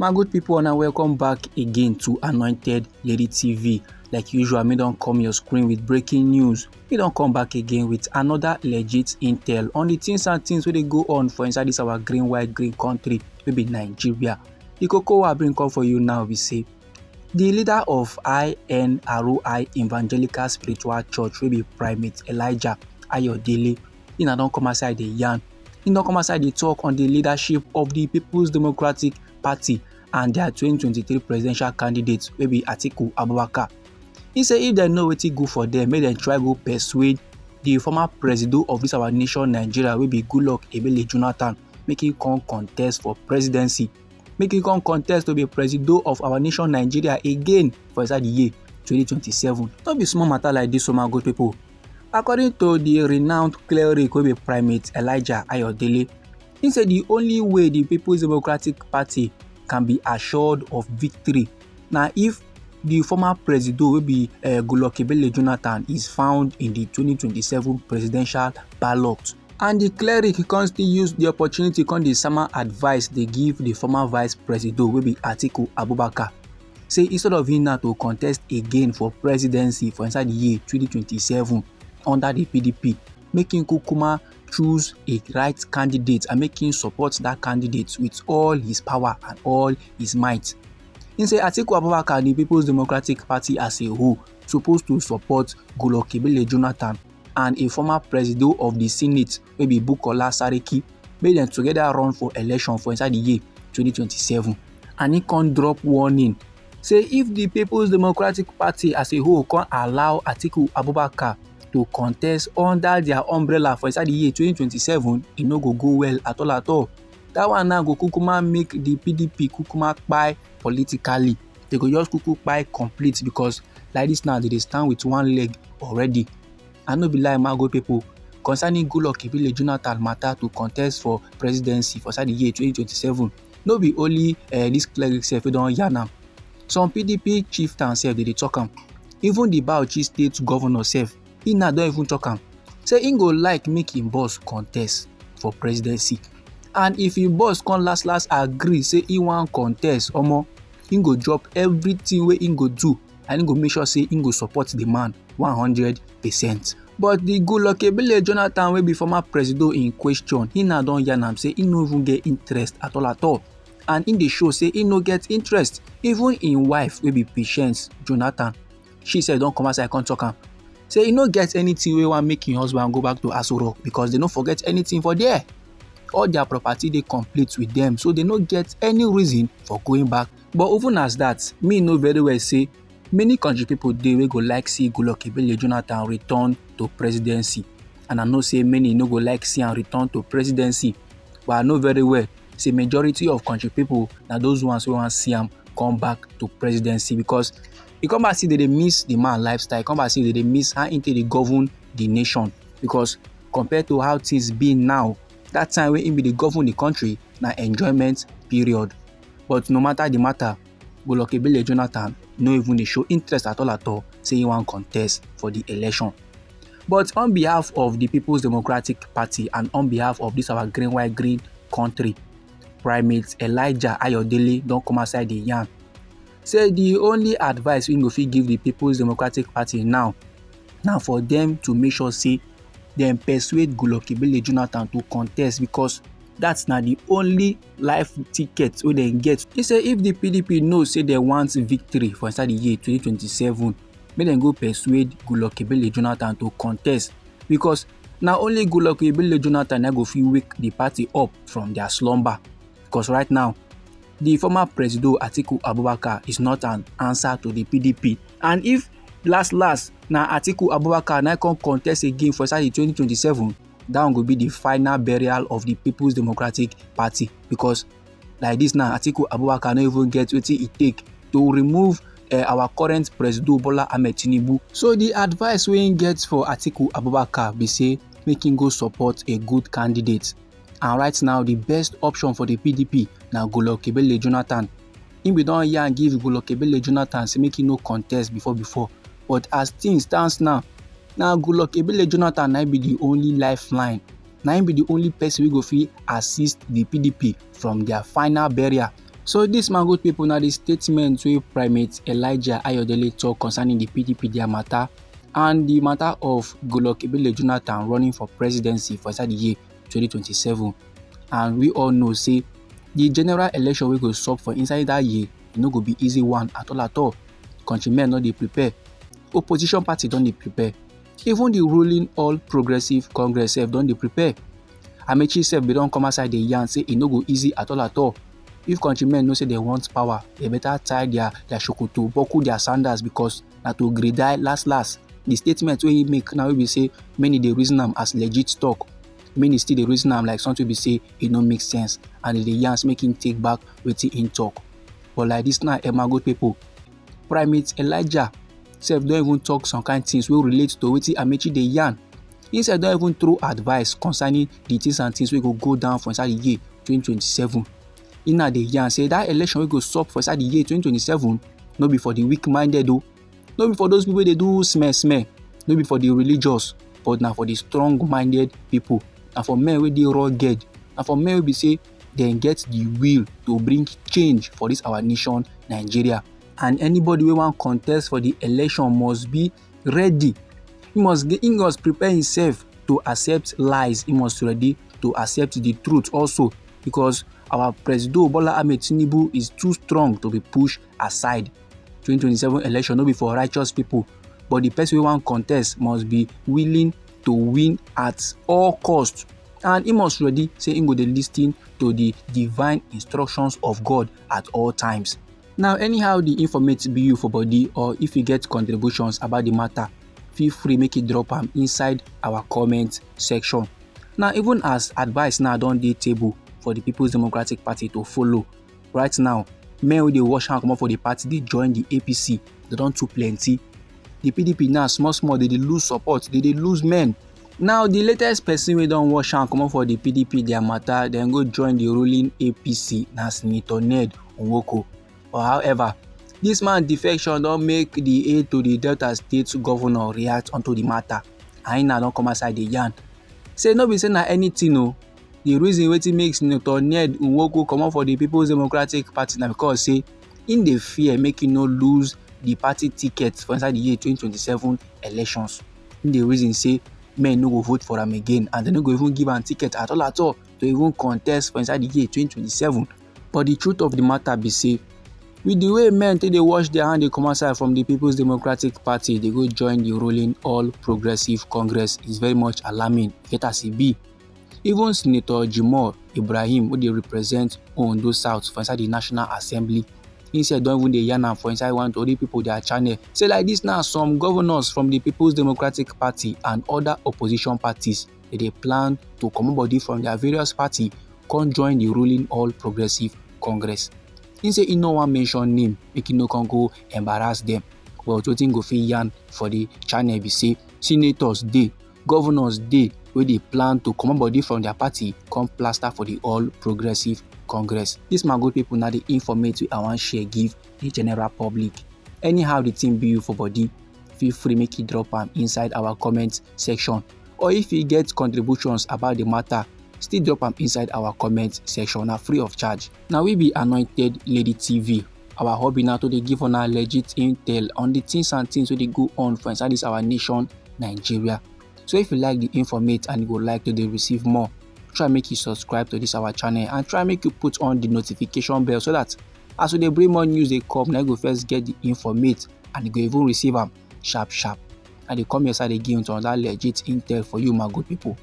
My good people, and welcome back again to Anointed Lady TV. Like usual, me don't come your screen with breaking news. We don't come back again with another legit intel on the things and things where they go on for inside this our green, white, green country, maybe Nigeria. The cocoa I bring come for you now, we say. The leader of RI0USLY Evangelical Spiritual Church will be Primate Elijah Ayodele. He don't come aside the yarn. He don't come aside the talk on the leadership of the People's Democratic Party and their 2023 presidential candidates will be Atiku Abubakar. He say if they know wetin good for them, make them try go persuade the former president of this our nation Nigeria will be Goodluck Ebele Jonathan, make him come contest for presidency. Make him come contest to be president of our nation Nigeria again for inside the year 2027. Don't be small matter like this, my good people. According to the renowned cleric will be Primate Elijah Ayodele, he said the only way the People's Democratic Party can be assured of victory now if the former president will be Goodluck Ebele Jonathan is found in the 2027 presidential ballot. And the cleric can still use the opportunity to the summer advice they give the former vice president will be Atiku Abubakar. Say instead of him now to contest again for presidency for inside the year 2027 under the PDP, making Kukuma choose a right candidate and making support that candidate with all his power and all his might. He say Atiku Abubakar, the People's Democratic Party as a whole, supposed to support Goodluck Ebele Jonathan and a former president of the Senate, maybe Bukola Saraki, made them together run for election for inside the year 2027. And he can drop warning. Say if the People's Democratic Party as a whole can allow Atiku Abubakar to contest under their umbrella for inside the year 2027, it no go well at all. That one now go kukuma make the PDP kukuma kpai politically. They go just kuku kpai complete because like this now they stand with one leg already. And no be lie, my good people, concerning Goodluck Ebele Jonathan matter to contest for presidency for inside the year 2027. No be only this cleric self we don yarn am. Some PDP chieftains self they talk am. Even the Bauchi state governor self, he now don't even talk am. Say he go like make him boss contest for presidency. And if him boss can last agree say he want contest, he go drop everything wey he go do and he go make sure say he go support the man 100%. But the Goodluck Ebele Jonathan wey be former president in question, he now don yarn am say he no even get interest at all. And in the show say he no get interest. Even in wife wey be Patience Jonathan, she said don't come outside come talk am. Say he no get anything wey wan make him husband go back to Aso Rock because they no forget anything for there. All their property they complete with them, so they no get any reason for going back. But even as that, me know very well say many country people they will go like see Goodluck Ebele Jonathan return to presidency, and I know say many no go like see and return to presidency. But I know very well say majority of country people now those ones who want see him come back to presidency because you come back see that they miss the man lifestyle, come back see that they miss how into they govern the nation because compared to how things be now. That time when he be the govern the country, na enjoyment period. But no matter the matter, Goodluck Ebele Jonathan no even dey show interest at all, say he want contest for the election. But on behalf of the People's Democratic Party and on behalf of this our green, white, green country, Primate Elijah Ayodele don't come outside the yarn. Say the only advice we go fit give the People's Democratic Party now for them to make sure say dem persuade Goodluck Ebele Jonathan to contest because that's not the only life ticket wey dem get. He say if the PDP knows say they want victory for inside the year 2027, make dem go persuade Goodluck Ebele Jonathan to contest because now only Goodluck Ebele Jonathan go fit wake the party up from their slumber. Because right now, the former president Atiku Abubakar is not an answer to the PDP, and if last now Atiku Abubakar now come contest again for inside the 2027, that one will be the final burial of the People's Democratic Party because like this now Atiku Abubakar no even get what it take to remove our current president Bola Ahmed Tinubu. So the advice we get for Atiku Abubakar be say make him go support a good candidate. And right now the best option for the PDP now Goodluck Ebele Jonathan. Him be don yarn give Goodluck Ebele Jonathan say make him no contest before. But as things stands now Goodluck Ebele Jonathan now be the only lifeline. Now be the only person who go fit assist the PDP from their final burial. So dis my good pipu na the statement wey Primate Elijah Ayodele talk concerning the PDP their matter and the matter of Goodluck Ebele Jonathan running for presidency for inside the year 2027. And we all know say the general election wey go sup for inside that year e no go be easy one at all. Countrymen no dey prepare, opposition party don dey prepare, even the ruling All Progressive Congress sef don dey prepare. Amaechi sef bin don come outside dey yarn say e no go easy at all. If countrymen know say they want power, they better tie their shokoto, buckle their sandals, because na to gree die last. The statement wey he make now wey be say many dey reason am as legit talk, many still dey reason am like something wey be say e no make sense, and e dey yarn make him take back wetin him talk. But like this now, my good people, Primate Elijah sef don even talk some kind things wey relate to wetin Amaechi dey yarn. He sef don even throw advice concerning the things and things wey go down for inside the year 2027. He now dey yarn say that election wey go sup for inside the year 2027 no be for the weak-minded o, no be for those people wey dey do smell, no be for the religious, but na for the strong-minded people, na for men wey dey rugged, na for men wey be say dem get the will to bring change for this our nation Nigeria. And anybody wey wan contest for the election must be ready. He must prepare himself to accept lies. He must ready to accept the truth also, because our President Bola Ahmed Tinubu is too strong to be pushed aside. 2027 election no be for righteous people, but the person wey wan contest must be willing to win at all cost, and he must ready say he go dey lis ten to the divine instructions of God at all times. Now, anyhow the informate be you for body, or if you get contributions about the matter, feel free make you drop am inside our comment section. Now, even as advice now don dey table for the People's Democratic Party to follow right now, men wey dey wash hand comot for the party dey join the APC, they don too plenty. The PDP now small they dey lose support, they dey lose men. Now the latest person wey don wash hand comot for the PDP their matter, then go join the ruling APC na Senator Ned Nwoko. But however, this man Defection don make the aide to the Delta State governor react onto the matter, and he now don come outside dey yarn say no be say na anything o. The reason wetin make Senator Ned Nwoko comot for the People's Democratic Party na because say him dey fear make him no lose the party ticket for inside the year 2027 elections. Him dey reason say men no go vote for am again, and they no go even give am ticket at all to even contest for inside the year 2027. But the truth of the matter be say, with the way men take dey wash their hand dey come outside from the People's Democratic Party, they go join the ruling All Progressive Congress, is very much alarming. Get as e be. Even Senator Jimoh Ibrahim, wey dey represent Ondo South for inside the National Assembly, he said don even dey yarn am for inside one tori people their channel, say like this now some governors from the People's Democratic Party and other opposition parties dey plan to comot body from their various party come join the ruling All Progressive Congress. He say he no wan mention name make he no come go embarrass them, but wetin go fit yarn for the channel be say senators dey, governors dey wey dey plan to comot body from their party come plaster for the All Progressive Congress. This my good people na the informate wey I wan share give the general public. Anyhow the thing be you for body, feel free make you drop am inside our comment section, or if you get contributions about the matter, still drop am inside our comment section, na free of charge. Now we be Anointed Lady TV. Our hobby now to dey give una legit intel on the things and things wey dey go on for inside this our nation Nigeria. So if you like the informate and you would like to receive more, try make you subscribe to this our channel and try make you put on the notification bell, so that as we dey bring more news dey come, na you go first get the informate and you go even receive am sharp. And they come your side again to another legit intel for you, my good people.